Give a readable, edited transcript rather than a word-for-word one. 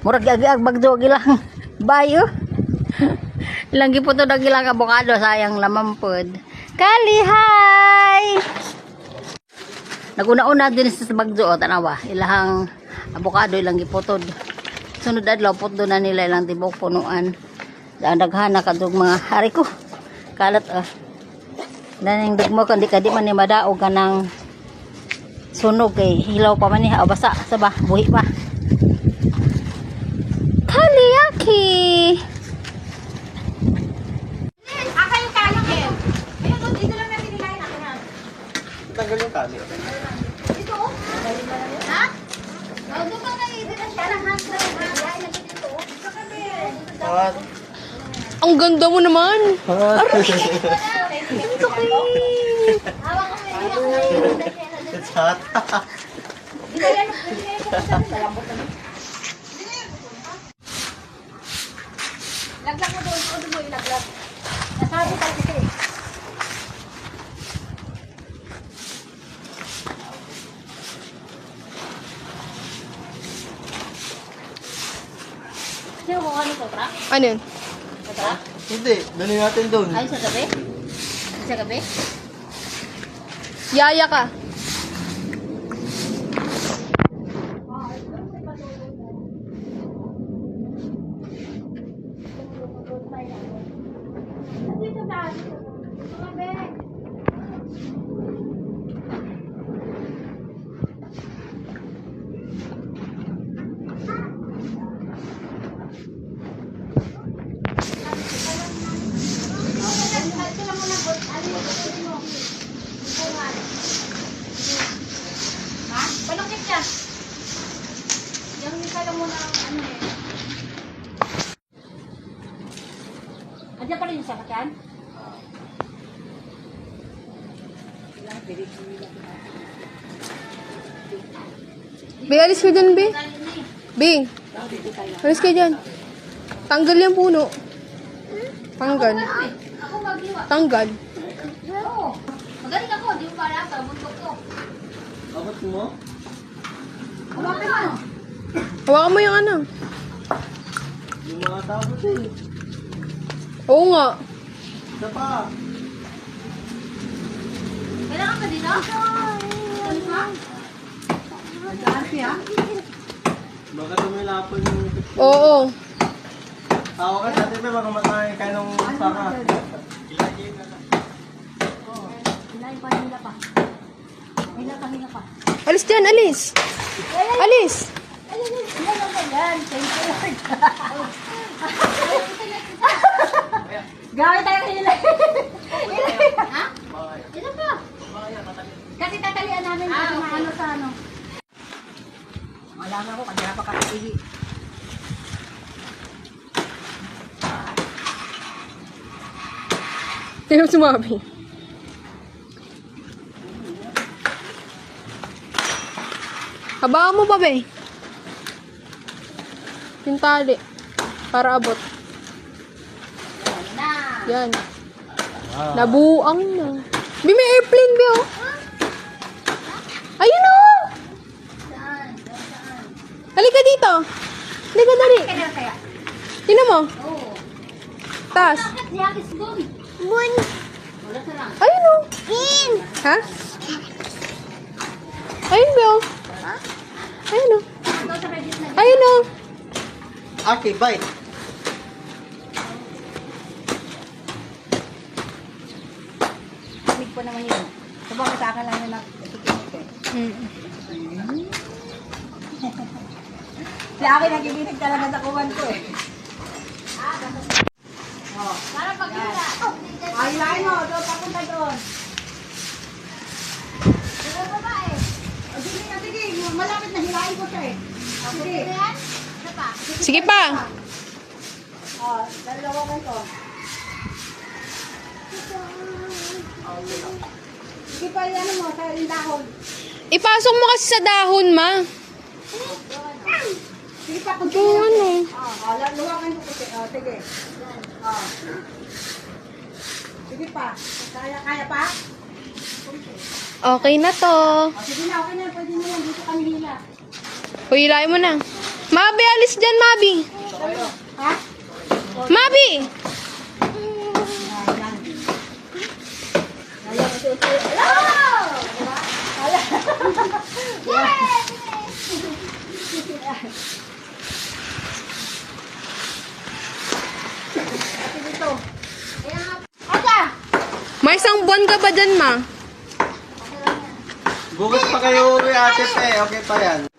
Murag agi-ag bagdo gilang bayo. Ilang giputo na gilang avocado, sayang lamang pod. Kali, hi! Naguna-una din sa bagdo, o tanawa. Ilahang avocado, ilang giputod. Sunod adlaw, puto na nila ilang tibok punuan. Daghana kadug mga hari ko. Kalat, Daning dugmo, kandi kadi man ni madaog ka ng sunog kay hilaw pa man niya, basa sa ba, buhi pa. Kaliyaki! Aka yung kalo eh. Ayun, dito lang natin nilain ako na. Tanggal yung kali. Dito oh. Ha? Oh, doon ka na dito na siya ng hand na nilain natin dito. Dito kami. Ang ganda mo naman. Hawak ko may It's hot. laglag mo doon. Doon mo ilaglag. Nasabi tayo kasi. Sino kukuha nito, Tra? Ano yun? Tra? Hindi, dali natin doon. Ay, sa gabi? Sa gabi? Yaya ka. Dito na. Gabi. Ha? Balokit yan. Yung isa lang muna ang ano eh. Andiyan pa rin yung sakyan? Bing, alis ka dyan, Bing. Bing, alis ka dyan. Tanggal yung puno. Tanggal. Ako magiwa. Tanggal. Oo. Magaling ako. Di mo pala sa bundok ko. Abot mo? Hawakan mo. Hawakan mo yung ano. Yung mga tapos eh. Oo nga. Isa pa. Kailangan pa dito? Alis mo? Baka tumilapon yung... Oo. Tawa ka dati ba, baka makain ka nung saka. Hilahin pa, hila pa. Hila pa. Alis dyan, alis. Alis. Yan, thank you Lord. Gawin tayo hila. Ha? Ito pa. Kasi tatalian namin kung ano sa ano. Wala nga ako, kanya pa kakaihi. Hindi mo sumabi. Habakan mo pa, be. Yung tali. Para abot. Na. Yan. Nabuang na. Be, may airplane, be, oh. Ayun, oh. Saan? Halika dito. Halika, dali. Kaya kaya? Tingnan mo. Oo. Taas. Bakit si Agis doon? Bun. Wala ka lang. Ayun, oh. Ha? Ayun, be, oh. Ayun, oh. Ito sa Reddit na. Ayun, oh. Okay, bye. Lamig po naman yun. Sabang sa akin lang yun nakikinig eh. Si akin nakikinig talaga sa kuwan ko eh. Oh. Para pagkita. Ay, lain mo. Doon, papunta doon. Doon ba ba eh? O, sige na, sige. Malapit na hilain ko siya eh. Sige. Sige pa. Oh, dalawa ko ito. Sige pa, ano mo, sa dahon. Ipasok mo kasi sa dahon, ma. Sige pa, kung Ito, ano. luwakan ko kasi. Sige. Sige pa. Kaya pa? Okay na to. Sige na, okay na. Pwede na yan. Dito kami hila. Hilahin mo na. Mabi, alis dyan, Mabi. Mabi! May isang buwan ka ba dyan, Ma? Bukas pa kayo uwi ate pe. Okay pa yan.